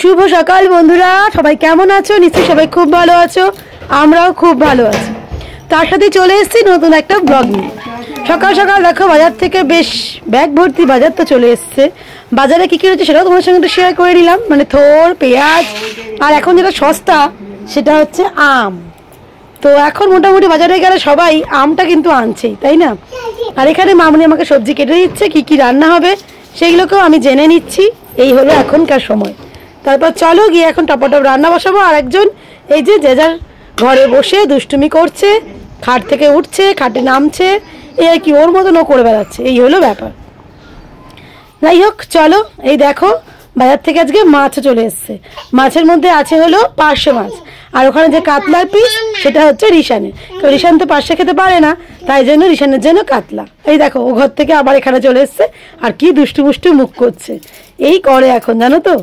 শুভ সকাল বন্ধুরা, সবাই কেমন আছো? নিশ্চয়ই সবাই খুব ভালো আছো, আমরাও খুব ভালো আছি। তার সাথে চলে এসেছি নতুন একটা ব্লগ নিয়ে। সকাল সকাল দেখো বাজার থেকে বেশ ব্যাগ ভর্তি বাজার তো চলে এসছে। বাজারে কী কী হচ্ছে সেটাও তোমার সঙ্গে একটু শেয়ার করে নিলাম, মানে থোড়, পেঁয়াজ, আর এখন যেটা সস্তা সেটা হচ্ছে আম। তো এখন মোটামুটি বাজারে গেলে সবাই আমটা কিন্তু আনছেই, তাই না? আর এখানে মামনি আমাকে সবজি কেটে দিচ্ছে, কী কী রান্না হবে সেইগুলোকেও আমি জেনে নিচ্ছি। এই হলো এখনকার সময়। তারপর চলো গিয়ে এখন টপাটপ রান্না বসাবো। আর একজন এই যে যে যার ঘরে বসে দুষ্টুমি করছে, খাট থেকে উঠছে, খাটে নামছে, এই আর কি, ওর মতন ও করে বেড়াচ্ছে, এই হলো ব্যাপার। যাই হোক চলো, এই দেখো বাজার থেকে আজকে মাছও চলে এসছে। মাছের মধ্যে আছে হলো পার্শে মাছ, আর ওখানে যে কাতলার পিস সেটা হচ্ছে রিশানের। তো রিশান তো পার্শে খেতে পারে না, তাই জন্য রিশানের জন্য কাতলা। এই দেখো ও ঘর থেকে আবার এখানে চলে এসছে, আর কি দুষ্টু মুষ্টু মুখ করছে, এই করে এখন, জানো তো।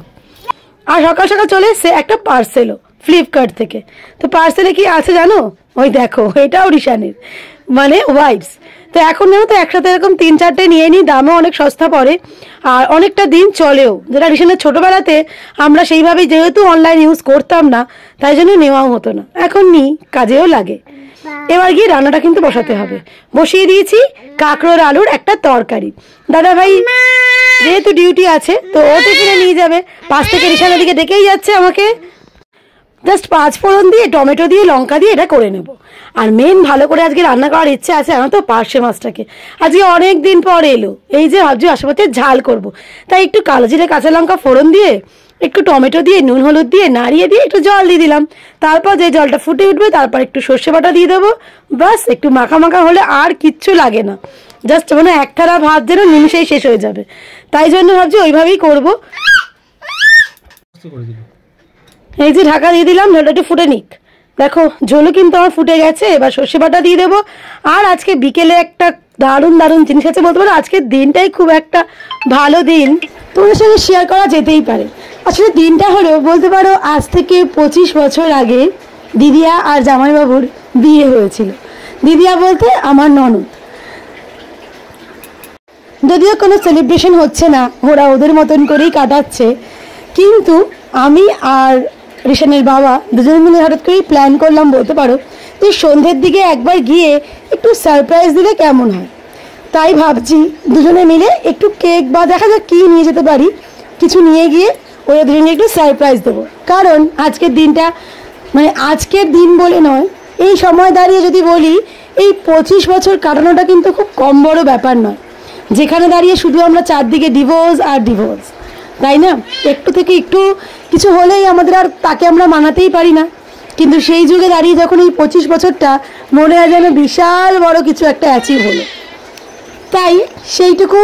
আর সকাল সকাল চলে এসছে একটা পার্সেলও ফ্লিপকার্ট থেকে। তো পার্সেলে কি আছে জানো? ওই দেখো, এটাও রিশানের, মানে ওয়াইপস। তো এখন জানো তো একসাথে এরকম 3-4টে নিয়ে নিই, দামও অনেক সস্তা পড়ে আর অনেকটা দিন চলেও। যেটা রিশানের ছোটোবেলাতে আমরা সেইভাবেই যেহেতু অনলাইন ইউজ করতাম না, তাই জন্য নেওয়াও হতো না, এখন নিই, কাজেও লাগে। এবার গিয়ে রান্নাটা কিন্তু বসাতে হবে। বসিয়ে দিয়েছি কাঁকরোর আলুর একটা তরকারি। দাদা ভাই যেহেতু ডিউটি আছে তো ও টিফিনে নিয়ে যাবে, পাশ থেকে রিশানের দিকে ডেকেই যাচ্ছে আমাকে। জাস্ট 5 ফোড়ন দিয়ে, টমেটো দিয়ে, লঙ্কা দিয়ে এটা করে নেব। আর মেন ভালো করে আজকে রান্না করার ইচ্ছে আছে আমার তো পার্শে মাছটাকে। আজকে অনেক দিন পর এলো, এই যে ভাবছি আশেপাশে ঝাল করব, তাই একটু কালো জিরে কাঁচা লঙ্কা ফোড়ন দিয়ে, একটু টমেটো দিয়ে, নুন হলুদ দিয়ে নাড়িয়ে দিয়ে একটু জল দিয়ে দিলাম। তারপর যে জলটা ফুটে উঠবে তারপর একটু সর্ষে বাটা দিয়ে দেবো। বাস একটু মাখা মাখা হলে আর কিচ্ছু লাগে না, জাস্ট মানে এক থালা ভাত যেন নিমিশেই শেষ হয়ে যাবে। তাই জন্য ভাবছি ওইভাবেই করবো। এই যে ঢাকা দিয়ে দিলাম, ঝোলটা একটু ফুটে নিক। দেখো ঝোলও কিন্তু আমার ফুটে গেছে, এবার সর্ষে বাটা দিয়ে দেবো। আর আজকে বিকেলে একটা দারুণ দারুণ জিনিস আছে, বলতে পারো আজকের দিনটাই খুব একটা ভালো দিন, তোমাদের সঙ্গে শেয়ার করা যেতেই পারে। আসলে দিনটা হলো বলতে পারো আজ থেকে 25 বছর আগে দিদিয়া আর জামাইবাবুর বিয়ে হয়েছিল। দিদিয়া বলতে আমার ননদ। যদিও কোনো সেলিব্রেশন হচ্ছে না, ওরা ওদের মতন করেই কাটাচ্ছে, কিন্তু আমি আর রিশানের বাবা দুজনে মিলে হঠাৎ করেই প্ল্যান করলাম বলতে পারো যে সন্ধ্যের দিকে একবার গিয়ে একটু সারপ্রাইজ দিলে কেমন হয়। তাই ভাবছি দুজনে মিলে একটু কেক বা দেখা যাক কী নিয়ে যেতে পারি, কিছু নিয়ে গিয়ে ওরা দুজনে একটু সারপ্রাইজ দেবো। কারণ আজকের দিনটা, মানে আজকের দিন বলে নয়, এই সময় দাঁড়িয়ে যদি বলি এই 25 বছর কাটানোটা কিন্তু খুব কম বড় ব্যাপার নয়, যেখানে দাঁড়িয়ে শুধু আমরা চারদিকে ডিভোর্স আর ডিভোর্স, তাই না? একটু থেকে একটু কিছু হলেই আমাদের আর তাকে আমরা মানাতেই পারি না। কিন্তু সেই যুগে দাঁড়িয়ে যখন এই 25 বছরটা মনে হয় যেন বিশাল বড় কিছু একটা অ্যাচিভ হলো, তাই সেইটুকু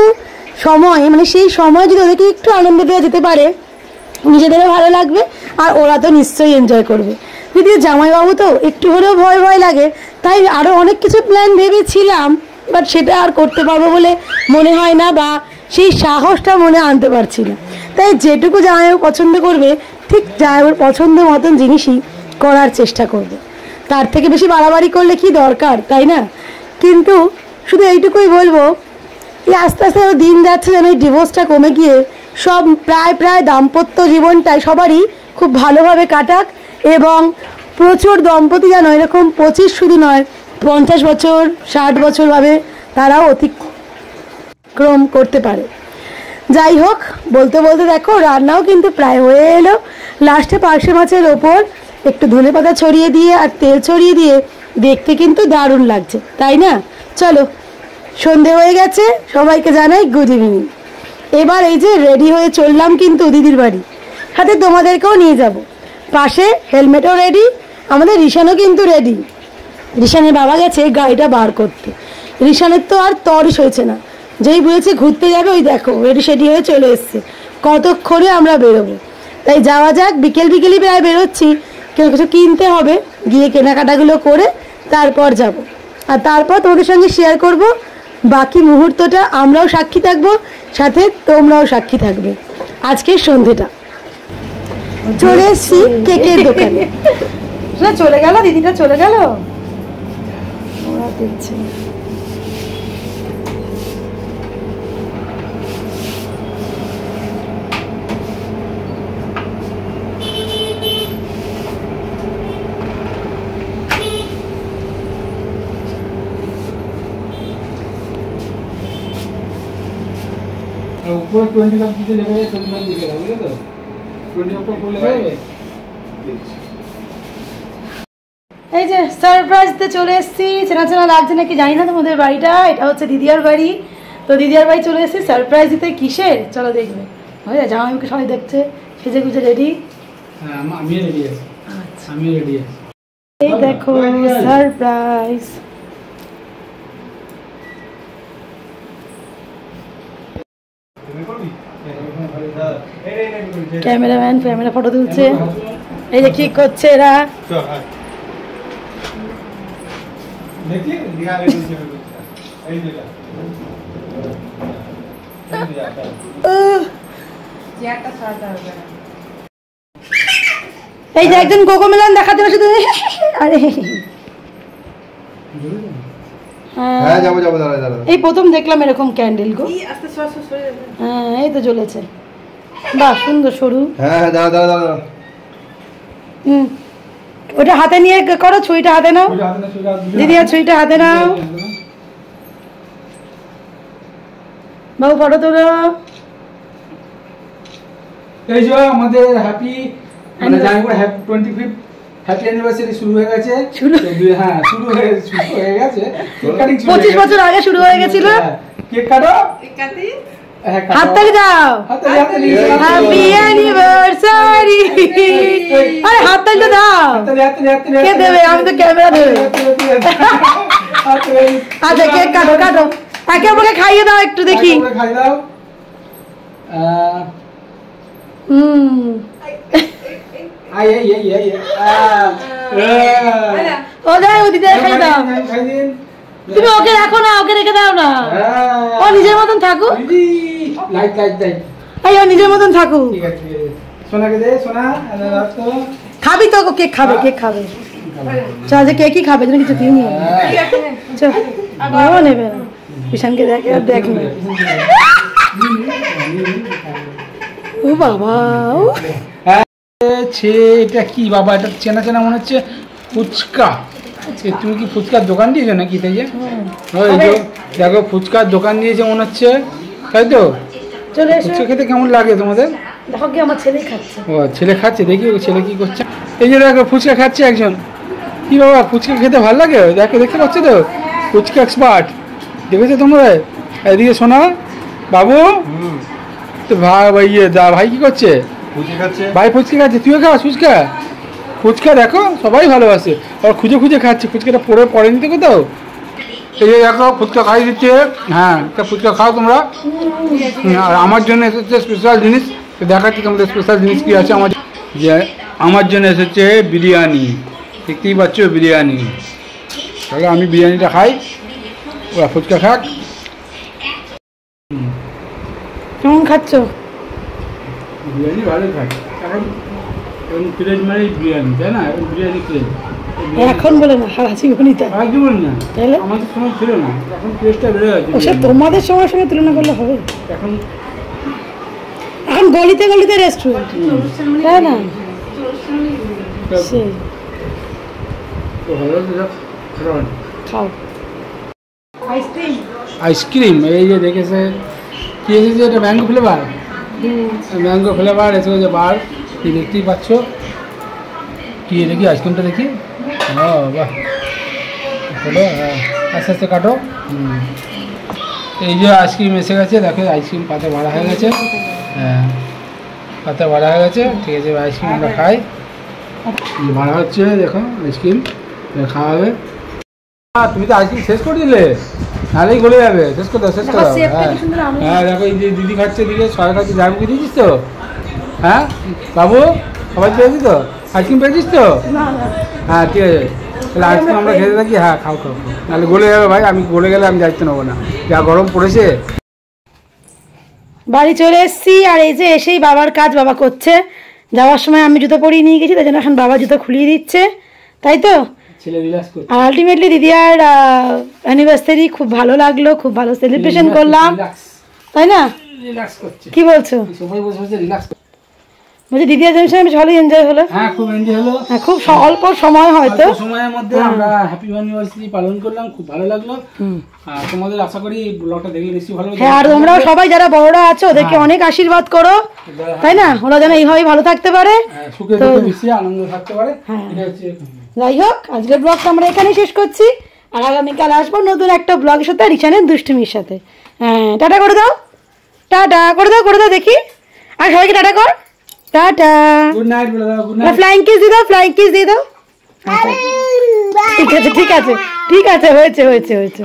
সময়, মানে সেই সময় যদি ওদেরকে একটু আনন্দ দেওয়া যেতে পারে, নিজেদেরও ভালো লাগবে আর ওরা তো নিশ্চয়ই এনজয় করবে। যদি জামাইবাবু তো একটু হলেও ভয় ভয় লাগে, তাই আরও অনেক কিছু প্ল্যান ভেবেছিলাম, বাট সেটা আর করতে পারবো বলে মনে হয় না, বা সেই সাহসটা মনে আনতে পারছি না। তাই যেটুকু জামাইবাবু পছন্দ করবে ঠিক জামাইবাবুর পছন্দ মতন জিনিসই করার চেষ্টা করব। তার থেকে বেশি বাড়াবাড়ি করলে কি দরকার, তাই না? কিন্তু শুধু এইটুকুই বলবো, এই আস্তে আস্তে দিন যাচ্ছে যেন এই ডিভোর্সটা কমে গিয়ে সব প্রায় দাম্পত্য জীবনটাই সবারই খুব ভালোভাবে কাটাক, এবং প্রচুর দম্পতি যেন এরকম 25 শুধু নয় 50 বছর 60 বছরভাবে তারাও অতিক্রম করতে পারে। যাই হোক, বলতে বলতে দেখো রান্নাও কিন্তু প্রায় হয়ে এলো। লাস্টে পার্শে মাছের ওপর একটু ধনে পাতা ছড়িয়ে দিয়ে আর তেল ছড়িয়ে দিয়ে দেখতে কিন্তু দারুণ লাগছে, তাই না? চলো, সন্ধে হয়ে গেছে, সবাইকে জানাই গুড ইভিনিং। এবার এই যে রেডি হয়ে চললাম কিন্তু দিদির বাড়ি, সাথে তোমাদেরকেও নিয়ে যাব। পাশে হেলমেটও রেডি, আমাদের রিশানও কিন্তু রেডি। রিশানের বাবা গেছে গাড়িটা বার করতে। রিশানের তো আর তরই হয়েছে না, যেই বলেছে ঘুরতে যাবে ওই দেখো রেডি সেডি হয়ে চলে এসছে, কতক্ষণে আমরা বেরোবো। তাই যাওয়া যাক, বিকেলই প্রায় বেরোচ্ছি, কেউ কিছু কিনতে হবে, গিয়ে কেনাকাটাগুলো করে তারপর যাব। আর তারপর তোমাদের সঙ্গে শেয়ার করব বাকি মুহূর্তটা, আমরাও সাক্ষী থাকবো, সাথে তোমরাও সাক্ষী থাকবে। আজকের সন্ধেটা চলে এসছি কেকের দোকানে। চলে গেল, দিদিটা চলে গেল, ওরা দেখছে। উপরে 20 কাপ দিতে লেগে যায় 20 কাপ দিতে হবে তো 20 কাপ করলে হবে। এই যে সারপ্রাইজতে চলে এসেছি, চেনা চেনা লাগছে নাকি জানি না তোমাদের বাড়িটা, এটা হচ্ছে দিদিয়ার বাড়ি। তো দিদিয়ার বাড়ি চলে এসেছি, সারপ্রাইজ দিতে কিসের চলো দেখবে। হয়ে যায় জামাইকে সবাই দেখছে, সেজে গুজে রেডি। হ্যাঁ আমি রেডি আছি। আচ্ছা আমি রেডি আছি। এই দেখো সারপ্রাইজ। ক্যামেরাম্যান ক্যামেরা ফটো তুলছে, এই যে কি করছে এরা। এই যে একজন কোকোমেলান দেখাতে বসে তুমি। আরে হ্যাঁ যাবো যাবো দাঁড়া দাঁড়া। এই প্রথম দেখলাম এরকম ক্যান্ডেল গো। হ্যাঁ এই তো জ্বলেছে, বাহ সুন্দর সরু। হ্যাঁ হ্যাঁ দাঁড়া দাঁড়া দাঁড়া। ওটা হাতে নিয়ে করো, ছুরিটা হাতে নাও দিদি, আর ছুরিটা হাতে নাও। বাবু ফটো তোলো। এই যে আমাদের হ্যাপি মানে জানুয়ারি 25 হ্যাপি অ্যানিভার্সারি শুরু হয়ে গেছে। হ্যাঁ শুরু হয়ে গেছে। 25 বছর আগে শুরু হয়ে গেছিল। কেক কাটো, হাততালি দাও, হ্যাপি অ্যানিভার্সারি। আরে হাততালি দাও, কে দেবে? আমি তো ক্যামেরা দেবে। আচ্ছা কেক কাটো কাটো, একে অপরকে খাইয়ে দাও একটু দেখি। খাই দাও। আই এই এই এই ও দাও, ও দিদি খাইয়ে দাও। তুমি ওকে রাখো না, ওকে রেখে দাও না, ও নিজের মতন থাকুক। লাইট লাইট লাইট, এই ও নিজের মতন থাকুক। ঠিক আছে সোনাকে দে, সোনা রাখতো। খাবি তো? কেক খাবে, কেক খাবে। চল যে কেকই খাবে, তুমি কিছু দিও নি। চল বাবা নেবে না, বিশানকে দেখে আর দেখ না। ও বাবা, ও এটা কি বাবা? এটা চেনা চেনা মনে হচ্ছে ফুচকা। তুমি কি ফুচকার দোকান দিয়েছো নাকি? তাই যে দেখো ফুচকার দোকান দিয়েছে মনে হচ্ছে, তাই তো? চলে এসো। ফুচকা খেতে কেমন লাগে তোমাদের? দেখো কি আমার ছেলেই খাচ্ছে। ও ছেলে খাচ্ছে, দেখি ও ছেলে কি করছে। এই যে দেখো ফুচকা খাচ্ছে একজন। কি বাবা ফুচকা খেতে ভালো লাগে? দেখো দেখতে পাচ্ছ তো, ফুচকা এক্সপার্ট। দেখেছো তোমরা? এদিকে শোনা বাবু তো ভাই, ইয়ে দা ভাই কি করছে? ভাই ফুচকা খাচ্ছে, তুইও খাস ফুচকা? ফুচকা দেখো সবাই ভালোবাসে, আর খুঁজে খুঁজে খাচ্ছে। ফুচকাটা পড়েনি তো কোথাও। এই যে দেখো ফুচকা খাই দিচ্ছে। হ্যাঁ তা ফুচকা খাও তোমরা। আর আমার জন্য এসেছে স্পেশাল জিনিস, দেখাচ্ছি তোমাদের স্পেশাল জিনিস কী আছে। আমার জন্য এসেছে বিরিয়ানি, দেখতেই পাচ্ছ বিরিয়ানি। তাহলে আমি বিরিয়ানিটা খাই, ওরা ফুচকা খাক। কেমন খাচ্ছ? বিরিয়ানি ভালো খাই এখন ক্রেজ মানে বিরিয়ানি, তাই না? এখন বিরিয়ানি ক্রেজ। এখন বলে না, সারা জীবনই তাই। আর জীবন না, তাহলে আমাদের সময় ছিল না, এখন ক্রেজটা বেড়ে গেছে। ওসব তোমাদের সময়ের সঙ্গে তুলনা করলে হবে? এখন এখন গলিতে গলিতে রেস্টুরেন্ট, তাই না? সেই খাও আইসক্রিম। আইসক্রিম এই যে দেখেছে কি এসেছে, এটা ম্যাঙ্গো ফ্লেভার। ম্যাঙ্গো ফ্লেভার এসেছে বার, কি দেখতেই পাচ্ছ। কি দেখি আইসক্রিমটা দেখি। ও বাহ, হলো। হ্যাঁ আস্তে আস্তে কাটো। এই যে আইসক্রিম এসে গেছে, দেখো আইসক্রিম পাতে ভরা হয়ে গেছে। হ্যাঁ পাতে ভরা হয়ে গেছে, ঠিক আছে। আইসক্রিম আমরা খাই, ভরা হচ্ছে দেখো আইসক্রিম খাওয়া হবে। তুমি তো আইসক্রিম শেষ করে দিলে, নাহলেই গলে যাবে। শেষ করে দাও, শেষ করে দাও। হ্যাঁ দেখো এই যে দিদি খাচ্ছে, দিদি সবাই খাচ্ছে। জামুকে দিয়েছিস তো? হ্যাঁ বাবু সবাই পেয়েছিস তো? আইসক্রিম পেয়েছিস তো? হ্যাঁ ঠিক আছে, তাহলে আইসক্রিম আমরা খেতে থাকি। হ্যাঁ খাও খাও, নাহলে গলে যাবে ভাই। আমি গলে গেলে আমি দায়িত্ব নেবো না, যা গরম পড়েছে। বাড়ি চলে এসেছি, আর এই যে এসেই বাবার কাজ বাবা করছে। যাওয়ার সময় আমি জুতো পরিয়ে নিয়ে গেছি, তাই জন্য এখন বাবা জুতো খুলিয়ে দিচ্ছে, তাই তো? ছেলে রিল্যাক্স করছে। আর আলটিমেটলি দিদি আর অ্যানিভার্সারি খুব ভালো লাগলো, খুব ভালো সেলিব্রেশন করলাম, তাই না? রিল্যাক্স করছে। কি বলছো? সবাই বসে বসে রিল্যাক্স। বলছি দিদির জন্মদিন বেশ ভালো এনজয় হলো। হ্যাঁ খুব এনজয় হলো। হ্যাঁ, খুব অল্প সময় হয়তো অল্প সময়ের মধ্যে আমরা হ্যাপি অ্যানিভার্সারি পালন করলাম, খুব ভালো লাগলো। আর তোমাদের আশা করি ব্লগটা দেখলে নিশ্চয়ই ভালো লাগবে। হ্যাঁ, আর তোমরাও সবাই যারা বড়রা আছো ওদেরকে অনেক আশীর্বাদ করো, তাই না? ওরা যেন এইভাবেই ভালো থাকতে পারে, সুখে দুঃখে মিশিয়ে আনন্দ থাকতে পারে। এটা হচ্ছে যাই হোক, আজকের ব্লগটা আমরা এখানেই শেষ করছি। আর আগামীকাল আসবো নতুন একটা ব্লগের সাথে, রিশানের দুষ্টুমির সাথে। হ্যাঁ, টাটা করে দাও, টাটা করে দাও, করে দাও দেখি। আর সবাইকে টাটা কর, টাটা। গুড নাইট বলে দাও, গুড নাইট। ফ্লাইং কিস দিয়ে দাও, ফ্লাইং কিস দিয়ে দাও। ঠিক আছে, ঠিক আছে, ঠিক আছে, হয়েছে হয়েছে হয়েছে।